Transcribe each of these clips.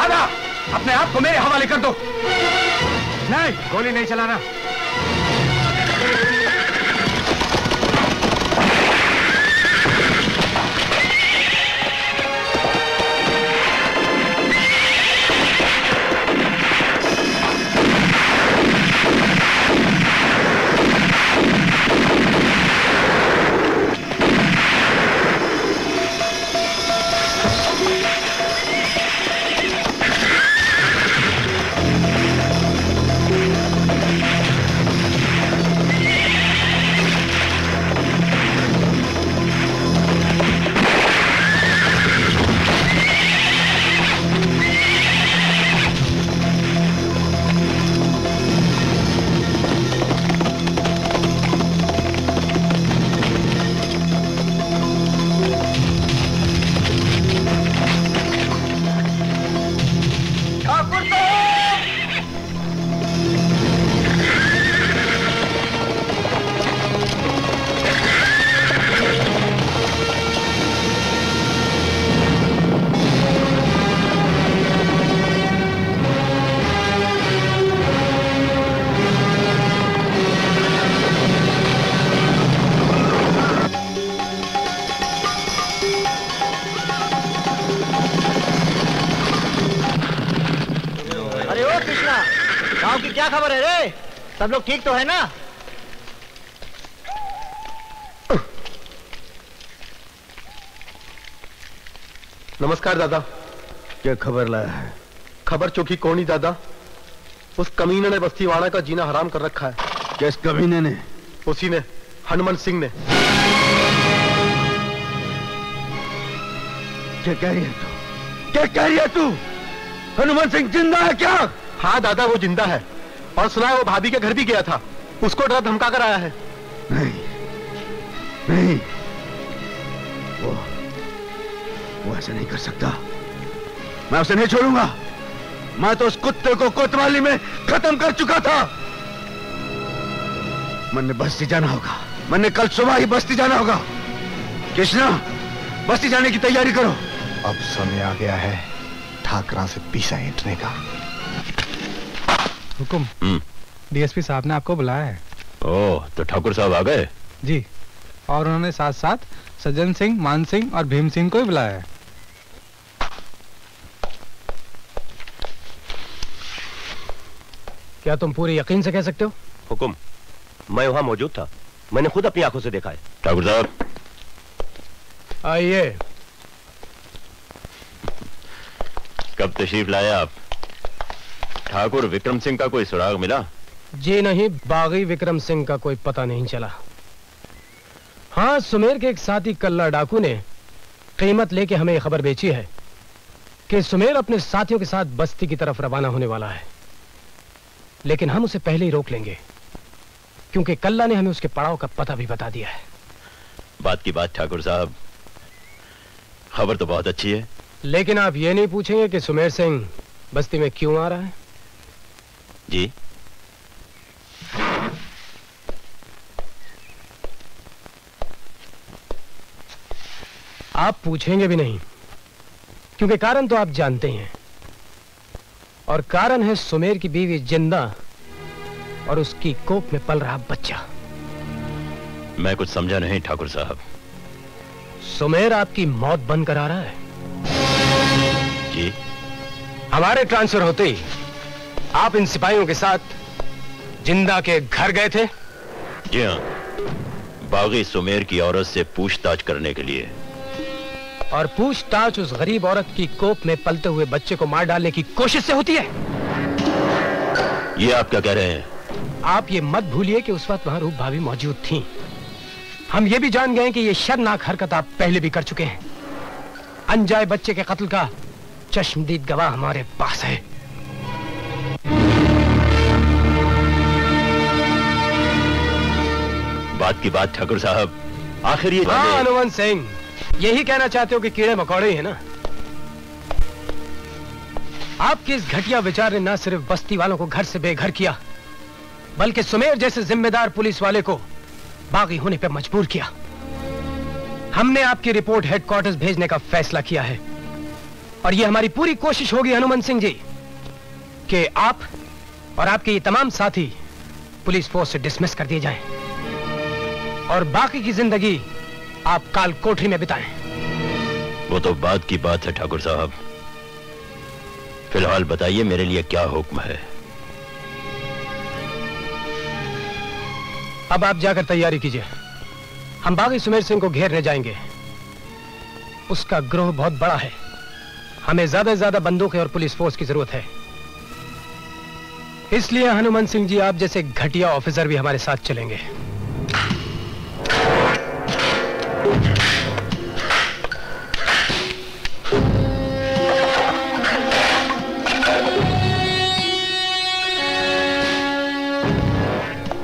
दादा, अपने आप को मेरे हवाले कर दो। नहीं, गोली नहीं चलाना। क्या खबर है रे? सब लोग ठीक तो है ना? नमस्कार दादा। क्या खबर लाया है? खबर चौकी कौनी दादा, उस कमीने ने बस्तीवाड़ा का जीना हराम कर रखा है। किस कमीने ने? उसी ने, हनुमान सिंह ने। क्या कह रही है तू? क्या कह रही है तू? हनुमान सिंह जिंदा है क्या? हाँ दादा, वो जिंदा है और सुना है वो भाभी के घर भी गया था, उसको डरा धमका कर आया है। नहीं नहीं, वो ऐसा नहीं कर सकता। मैं उसे नहीं छोड़ूंगा। मैं तो उस कुत्ते को कोतवाली में खत्म कर चुका था। मन ने बस्ती जाना होगा। मन ने कल सुबह ही बस्ती जाना होगा। कृष्णा, बस्ती जाने की तैयारी करो। अब समय आ गया है ठाकरा से पीछा हटने का। हुकुम, डीएसपी साहब ने आपको बुलाया है। ओह, तो ठाकुर साहब आ गए? जी, और उन्होंने साथ साथ सज्जन सिंह, मान सिंह और भीम सिंह को भी बुलाया है। क्या तुम पूरे यकीन से कह सकते हो? हुकुम, मैं वहां मौजूद था, मैंने खुद अपनी आंखों से देखा है। ठाकुर साहब आइए। कब तशरीफ लाए आप? ठाकुर विक्रम सिंह का कोई सुराग मिला? जी नहीं, बागी विक्रम सिंह का कोई पता नहीं चला। हाँ, सुमेर के एक साथी कल्ला डाकू ने कीमत लेके हमें यह खबर बेची है कि सुमेर अपने साथियों के साथ बस्ती की तरफ रवाना होने वाला है, लेकिन हम उसे पहले ही रोक लेंगे क्योंकि कल्ला ने हमें उसके पड़ाव का पता भी बता दिया है। बात की बात ठाकुर साहब, खबर तो बहुत अच्छी है, लेकिन आप ये नहीं पूछेंगे कि सुमेर सिंह बस्ती में क्यों आ रहा है? जी, आप पूछेंगे भी नहीं क्योंकि कारण तो आप जानते हैं, और कारण है सुमेर की बीवी जिंदा और उसकी कोख में पल रहा बच्चा। मैं कुछ समझा नहीं ठाकुर साहब। सुमेर आपकी मौत बनकर आ रहा है। जी, हमारे ट्रांसफर होते ही आप इन सिपाहियों के साथ जिंदा के घर गए थे? जी हाँ, बागी सुमेर की औरत से पूछताछ करने के लिए। और पूछताछ उस गरीब औरत की कोख में पलते हुए बच्चे को मार डालने की कोशिश से होती है। ये आप क्या कह रहे हैं? आप ये मत भूलिए कि उस वक्त वहां रूप भाभी मौजूद थी। हम ये भी जान गए कि ये शर्मनाक हरकत आप पहले भी कर चुके हैं। अनजाए बच्चे के कत्ल का चश्मदीद गवाह हमारे पास है। बात की बात ठाकुर साहब, आखिर ये हाँ हनुमान सिंह, यही कहना चाहते हो कि कीड़े मकोड़े हैं ना? आपके इस घटिया विचार ने न सिर्फ बस्ती वालों को घर से बेघर किया, बल्कि सुमेर जैसे जिम्मेदार पुलिस वाले को बागी होने पर मजबूर किया। हमने आपकी रिपोर्ट हेडक्वार्टर्स भेजने का फैसला किया है। और ये हमारी पूरी कोशिश होगी हनुमान सिंह जी कि आप और आपके ये तमाम साथी पुलिस फोर्स से डिसमिस कर दिए जाएं और बाकी की जिंदगी आप काल कोठरी में बिताएं। वो तो बात की बात है ठाकुर साहब। फिलहाल बताइए मेरे लिए क्या हुक्म है। अब आप जाकर तैयारी कीजिए, हम बागी सुमेर सिंह को घेरने जाएंगे। उसका ग्रोह बहुत बड़ा है, हमें ज्यादा से ज्यादा बंदूकें और पुलिस फोर्स की जरूरत है। इसलिए हनुमान सिंह जी, आप जैसे घटिया ऑफिसर भी हमारे साथ चलेंगे।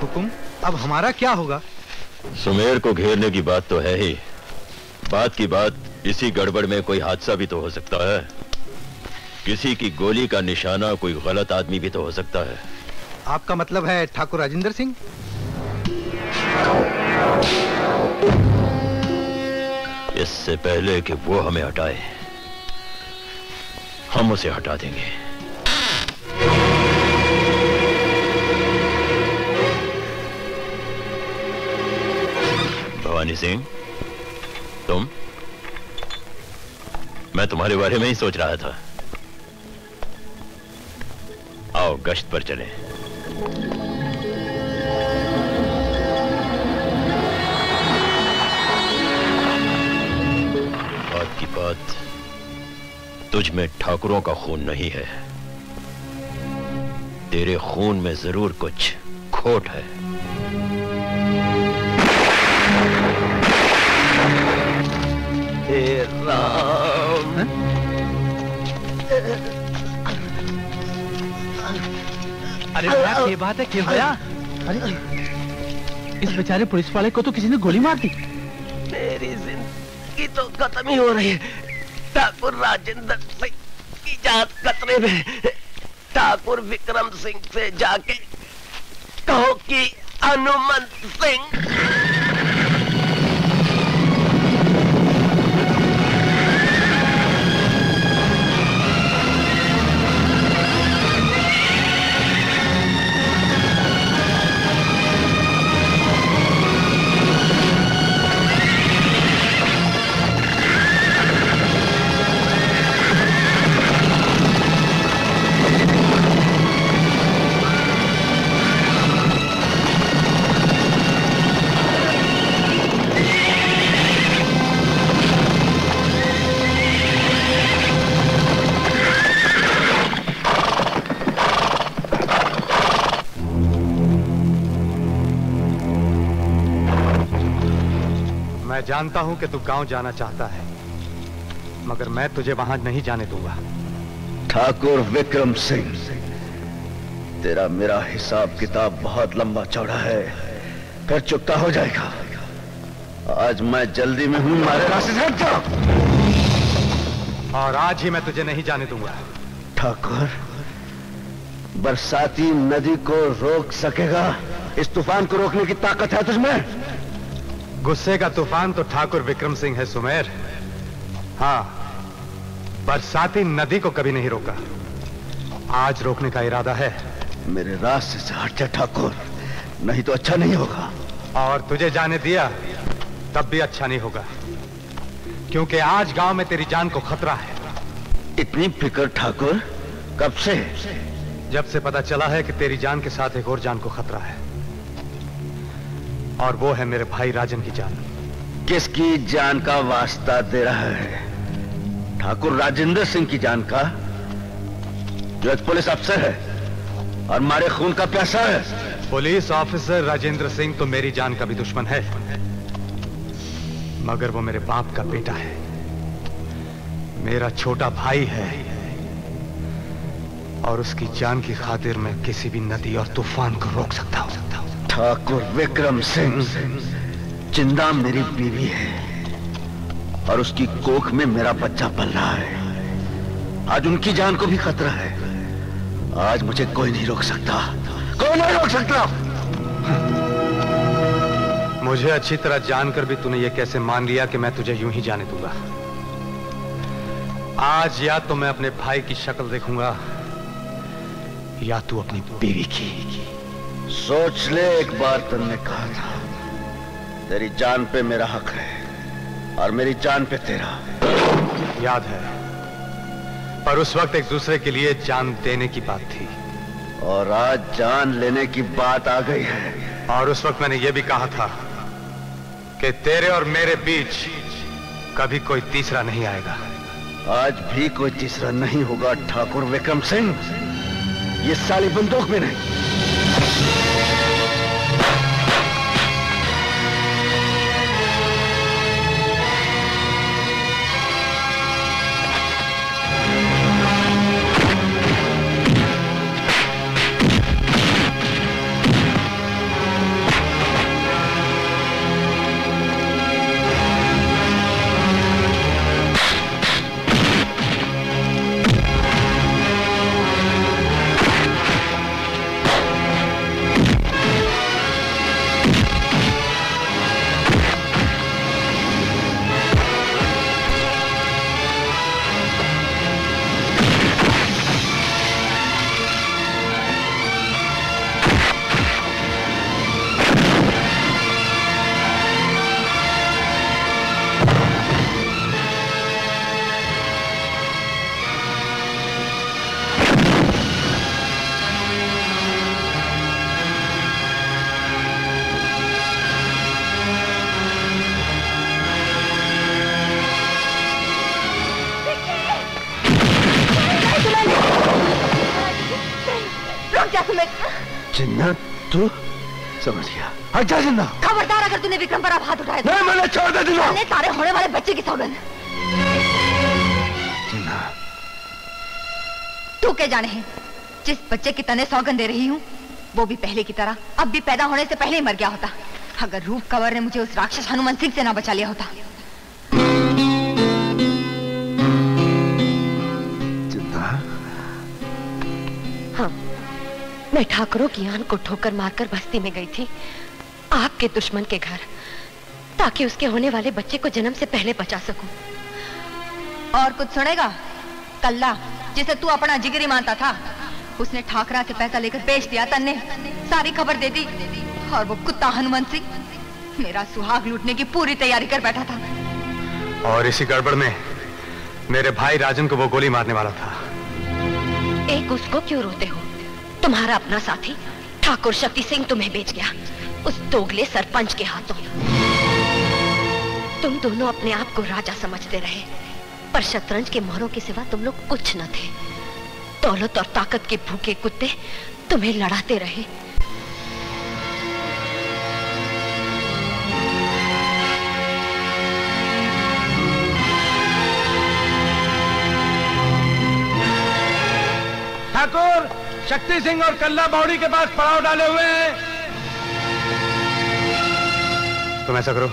हुकुम, अब हमारा क्या होगा? सुमेर को घेरने की बात तो है ही, बात की बात इसी गड़बड़ में कोई हादसा भी तो हो सकता है। किसी की गोली का निशाना कोई गलत आदमी भी तो हो सकता है। आपका मतलब है ठाकुर राजेंद्र सिंह? इससे पहले कि वो हमें हटाए, हम उसे हटा देंगे। भवानी सिंह, तुम? मैं तुम्हारे बारे में ही सोच रहा था। आओ गश्त पर चलें। बात की बात, तुझ में ठाकुरों का खून नहीं है, तेरे खून में जरूर कुछ खोट है। हे राम, अरे बात ये बात है, क्यों गया? अरे इस बेचारे पुलिस वाले को तो किसी ने गोली मार दी। मेरी जिंदगी तो खत्म ही हो रही है। ठाकुर राजेंद्र सिंह की जान खतरे में। ठाकुर विक्रम सिंह से जाके कहो कि हनुमान सिंह। मैं जानता हूं कि तू गांव जाना चाहता है, मगर मैं तुझे वहां नहीं जाने दूंगा। ठाकुर विक्रम सिंह, तेरा मेरा हिसाब किताब बहुत लंबा चौड़ा है, फिर चुकता हो जाएगा। आज मैं जल्दी में हूं, मारे रास्ते से हट जा। और आज ही मैं तुझे नहीं जाने दूंगा। ठाकुर, बरसाती नदी को रोक सकेगा? इस तूफान को रोकने की ताकत है तुझमें? गुस्से का तूफान तो ठाकुर विक्रम सिंह है सुमेर। हाँ, बरसाती नदी को कभी नहीं रोका, आज रोकने का इरादा है। मेरे रास्ते से हट जा ठाकुर, नहीं तो अच्छा नहीं होगा। और तुझे जाने दिया तब भी अच्छा नहीं होगा, क्योंकि आज गांव में तेरी जान को खतरा है। इतनी फिक्र ठाकुर, कब से? जब से पता चला है कि तेरी जान के साथ एक और जान को खतरा है, और वो है मेरे भाई राजन की जान। किसकी जान का वास्ता दे रहा है? ठाकुर राजेंद्र सिंह की जान का, जो एक पुलिस अफसर है और मारे खून का प्यासा है। पुलिस ऑफिसर राजेंद्र सिंह तो मेरी जान का भी दुश्मन है, मगर वो मेरे बाप का बेटा है, मेरा छोटा भाई है, और उसकी जान की खातिर मैं किसी भी नदी और तूफान को रोक सकता हूं। ठाकुर विक्रम सिंह, जिंदा मेरी बीवी है और उसकी कोख में मेरा बच्चा पल रहा है। आज उनकी जान को भी खतरा है। आज मुझे कोई नहीं रोक सकता, कोई नहीं रोक सकता। मुझे अच्छी तरह जानकर भी तूने ये कैसे मान लिया कि मैं तुझे यूं ही जाने दूंगा? आज या तो मैं अपने भाई की शक्ल देखूंगा या तू अपनी बीवी की। सोच ले, एक बार तुमने कहा था तेरी जान पे मेरा हक है और मेरी जान पे तेरा। याद है, पर उस वक्त एक दूसरे के लिए जान देने की बात थी और आज जान लेने की बात आ गई है। और उस वक्त मैंने यह भी कहा था कि तेरे और मेरे बीच कभी कोई तीसरा नहीं आएगा। आज भी कोई तीसरा नहीं होगा ठाकुर विक्रम सिंह, ये साली बंदूक में नहीं। जिन्ना, तू समझ गया। हट जा जिन्ना। खबरदार अगर तूने विक्रम पर अब हाथ उठाया तो नहीं, मैंने छोड़ दे जिन्ना। सारे होने वाले बच्चे की सौगंध। जिन्ना, तू क्या जाने है, जिस बच्चे की तने सौगंध दे रही हूँ वो भी पहले की तरह अब भी पैदा होने से पहले ही मर गया होता, अगर रूप कंवर ने मुझे उस राक्षस हनुमान सिंह से ना बचा लिया होता। हाँ, मैं ठाकुरों की आन को ठोकर मारकर बस्ती में गई थी आपके दुश्मन के घर, ताकि उसके होने वाले बच्चे को जन्म से पहले बचा सकूं। और कुछ सुनेगा? कल्ला, जिसे तू अपना जिगरी मानता था, उसने ठाकरा से पैसा लेकर बेच दिया। तन्ने सारी खबर दे दी और वो कुत्ता हनुमान सिंह मेरा सुहाग लूटने की पूरी तैयारी कर बैठा था। और इसी गड़बड़ में मेरे भाई राजन को वो गोली मारने वाला था। एक उसको क्यों रोते हो? तुम्हारा अपना साथी ठाकुर शक्ति सिंह तुम्हें बेच गया उस दोगले सरपंच के हाथों। तुम दोनों अपने आप को राजा समझते रहे, पर शतरंज के मोहरों के सिवा तुम लोग कुछ न थे। दौलत और ताकत के भूखे कुत्ते तुम्हें लड़ाते रहे। ठाकुर शक्ति सिंह और कल्ला बावड़ी के पास पड़ाव डाले हुए हैं। तुम ऐसा करो,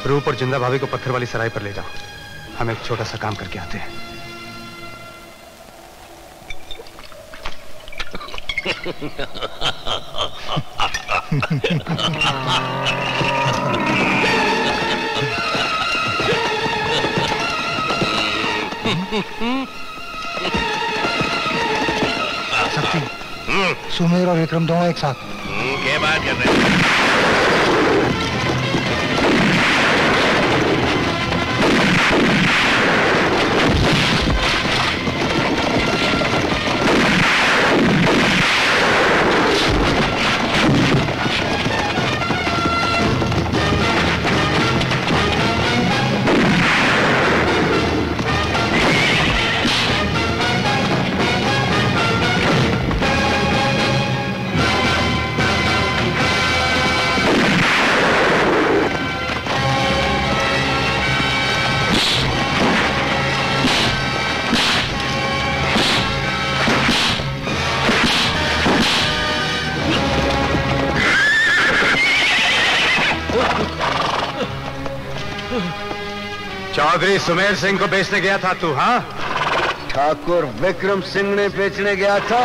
रूप और जिंदा भाभी को पत्थर वाली सराय पर ले जाओ, हम एक छोटा सा काम करके आते हैं। शक्ति, सुमेर और विक्रम दोनों एक साथ। क्या बात कर रहे हैं? चौधरी सुमेर सिंह को बेचने गया था तू? हाँ, ठाकुर विक्रम सिंह ने बेचने गया था।